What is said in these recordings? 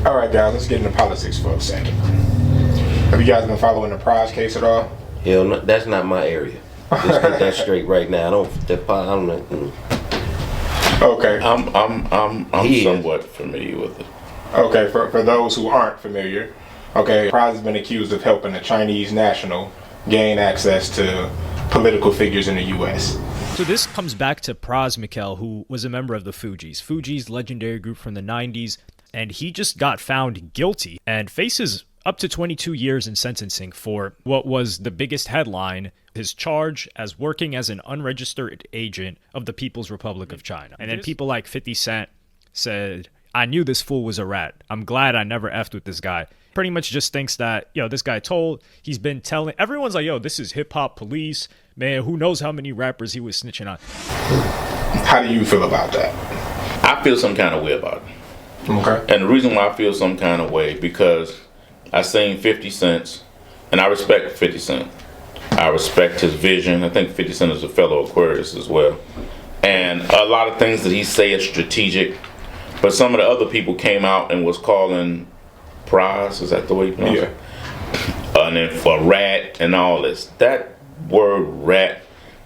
All right, guys, let's get into politics for a second. Have you guys been following the Pras case at all? Hell, no, that's not my area. Just get that straight right now. I don't know. Okay. I'm somewhat familiar with it. Okay, for those who aren't familiar, okay, Pras has been accused of helping a Chinese national gain access to political figures in the U.S. So this comes back to Pras Mikkel, who was a member of the Fugees. Fugees, legendary group from the 90s, and he just got found guilty and faces up to 22 years in sentencing for what was the biggest headline, his charge as working as an unregistered agent of the People's Republic of China. And then people like 50 Cent said, I knew this fool was a rat. I'm glad I never effed with this guy. Pretty much just thinks that, this guy he's been telling, everyone's like, this is hip hop police. Man, who knows how many rappers he was snitching on. How do you feel about that? I feel some kind of way about it. Okay. And the reason why I feel some kind of way, because I seen 50 Cent, and I respect 50 Cent. I respect his vision. I think 50 Cent is a fellow Aquarius as well. And a lot of things that he say is strategic. But some of the other people came out and was calling Pras, is that the way you pronounce it? And then for rat and all this. That word rat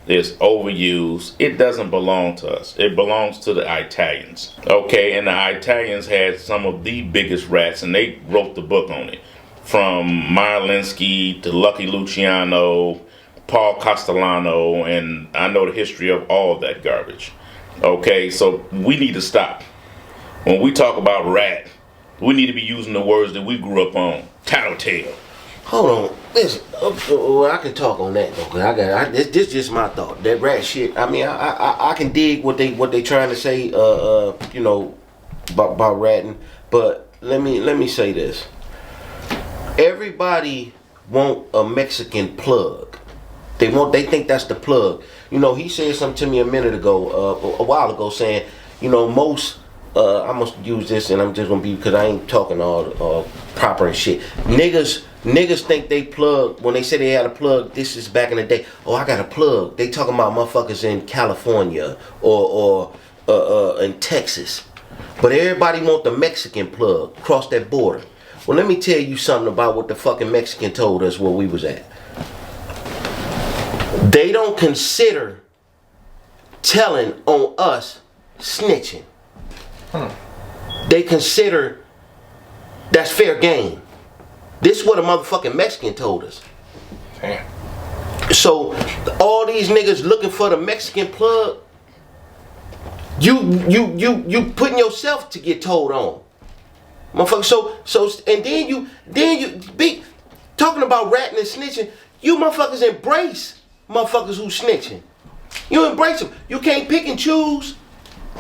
is overused. It doesn't belong to us. It belongs to the Italians. Okay, and the Italians had some of the biggest rats, and they wrote the book on it. From Marlinsky to Lucky Luciano, Paul Castellano, and I know the history of all of that garbage. Okay, so we need to stop. When we talk about rat, we need to be using the words that we grew up on. Tattletale. Hold on, listen. Well, I can talk on that though. This just my thought. That rat shit. I mean, I can dig what they trying to say. About ratting. But let me say this. Everybody want a Mexican plug. They think that's the plug. He said something to me a while ago, saying, most. I'm gonna use this, and I'm just gonna be, because I ain't talking all proper and shit. Niggas think they plug when they say they had a plug. This is back in the day. Oh, I got a plug. They talking about motherfuckers in California or in Texas. But everybody want the Mexican plug, cross that border. Well, let me tell you something about what the fucking Mexican told us where we was at. They don't consider telling on us snitching. They consider that's fair game. This is what a motherfucking Mexican told us. Damn. So all these niggas looking for the Mexican plug, you putting yourself to get told on. Motherfucker, so and then you be talking about ratting and snitching. You motherfuckers embrace motherfuckers who snitching. You embrace them. You can't pick and choose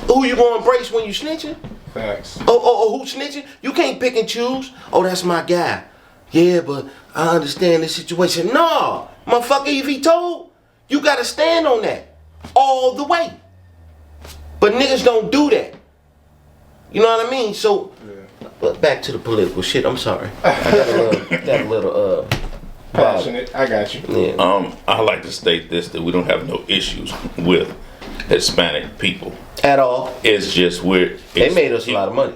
who you gonna embrace when you snitching. Facts. Oh, who snitching? You can't pick and choose. Oh, that's my guy. Yeah, but I understand the situation. No, motherfucker, if he told, you gotta stand on that all the way. But niggas don't do that. You know what I mean? So, back to the political shit. I'm sorry. I got a little passionate. I got you. Yeah. I like to state this, that we don't have no issues with Hispanic people at all. It's just they made us a lot of money.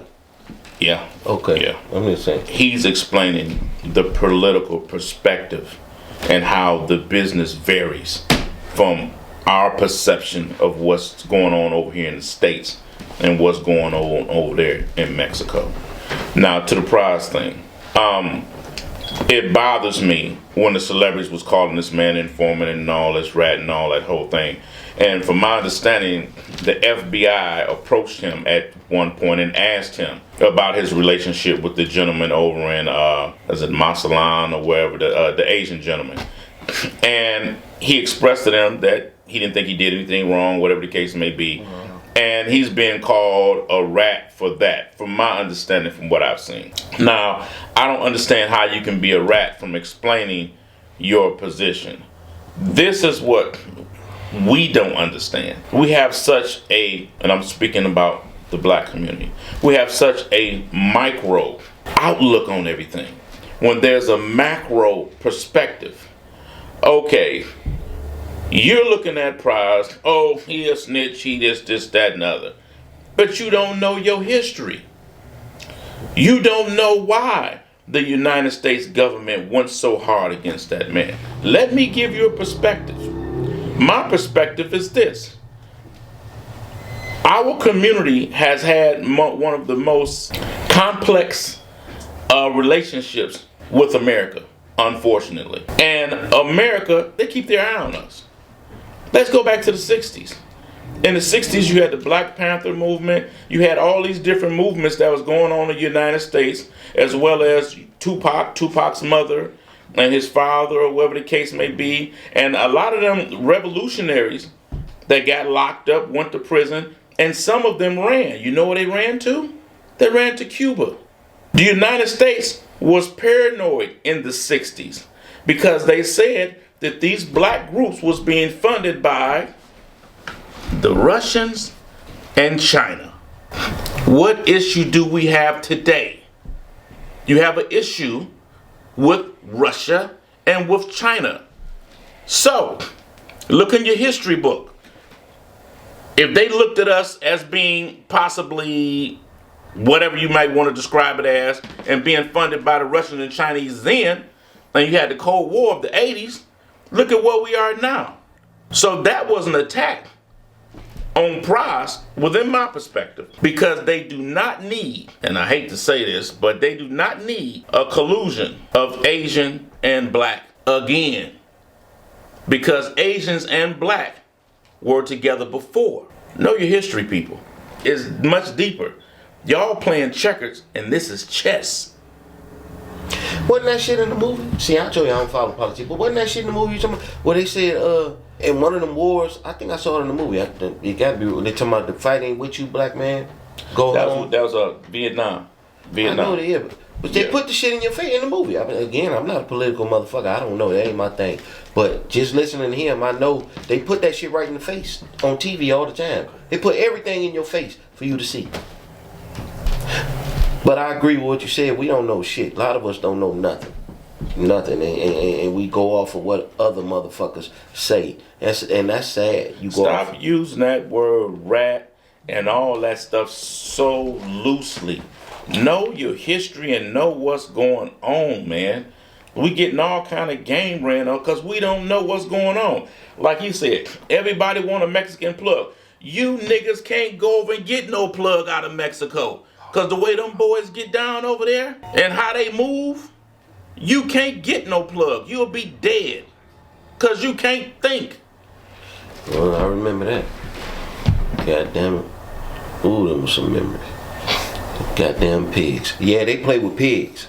Yeah. Okay. Yeah. I'm just saying. He's explaining the political perspective and how the business varies from our perception of what's going on over here in the States and what's going on over there in Mexico. Now, to the Pras thing. It bothers me when the celebrities was calling this man informant and all this rat and all that whole thing. And from my understanding, the FBI approached him at one point and asked him about his relationship with the gentleman over in, is it Masalan or wherever, the Asian gentleman. And he expressed to them that he didn't think he did anything wrong, whatever the case may be. And he's being called a rat for that, from my understanding, from what I've seen. Now, I don't understand how you can be a rat from explaining your position. This is what we don't understand. We have such a, and I'm speaking about the black community, we have such a micro outlook on everything when there's a macro perspective. Okay, you're looking at Pras, oh, he a snitch, he this, that, and other. But you don't know your history. You don't know why the United States government went so hard against that man. Let me give you a perspective. My perspective is this. Our community has had one of the most complex relationships with America, unfortunately. And America, they keep their eye on us. Let's go back to the 60s. In the 60s, you had the Black Panther movement. You had all these different movements that was going on in the United States, as well as Tupac's mother, and his father, or whatever the case may be. And a lot of them revolutionaries that got locked up, went to prison, and some of them ran. You know where they ran to? They ran to Cuba. The United States was paranoid in the 60s because they said that these black groups was being funded by the Russians and China. What issue do we have today? You have an issue with Russia and with China. So, look in your history book. If they looked at us as being possibly whatever you might want to describe it as, and being funded by the Russians and Chinese then, and you had the Cold War of the 80s, look at what we are now. So that was an attack on Pras within my perspective, because they do not need, and I hate to say this, but they do not need a collusion of Asian and black again, because Asians and black were together before. Know your history, people. It's much deeper. Y'all playing checkers, and this is chess. Wasn't that shit in the movie? See, I told you I don't follow politics, but wasn't that shit in the movie you talking about? Where they said, in one of them wars, I think I saw it in the movie. It gotta be. They talking about the fight ain't with you, black man. Go home. That was Vietnam. I know they is, but they put the shit in your face in the movie. Again, I'm not a political motherfucker. I don't know. That ain't my thing. But just listening to him, I know they put that shit right in the face on TV all the time. They put everything in your face for you to see. But I agree with what you said. We don't know shit. A lot of us don't know nothing. Nothing. And we go off of what other motherfuckers say. And that's sad. You go Stop using that word rat and all that stuff so loosely. Know your history and know what's going on, man. We getting all kind of game ran on because we don't know what's going on. Like you said, everybody want a Mexican plug. You niggas can't go over and get no plug out of Mexico. Because the way them boys get down over there and how they move, you can't get no plug. You'll be dead. Because you can't think. Well, I remember that. God damn it. Ooh, them were some memories. Goddamn pigs. Yeah, they play with pigs.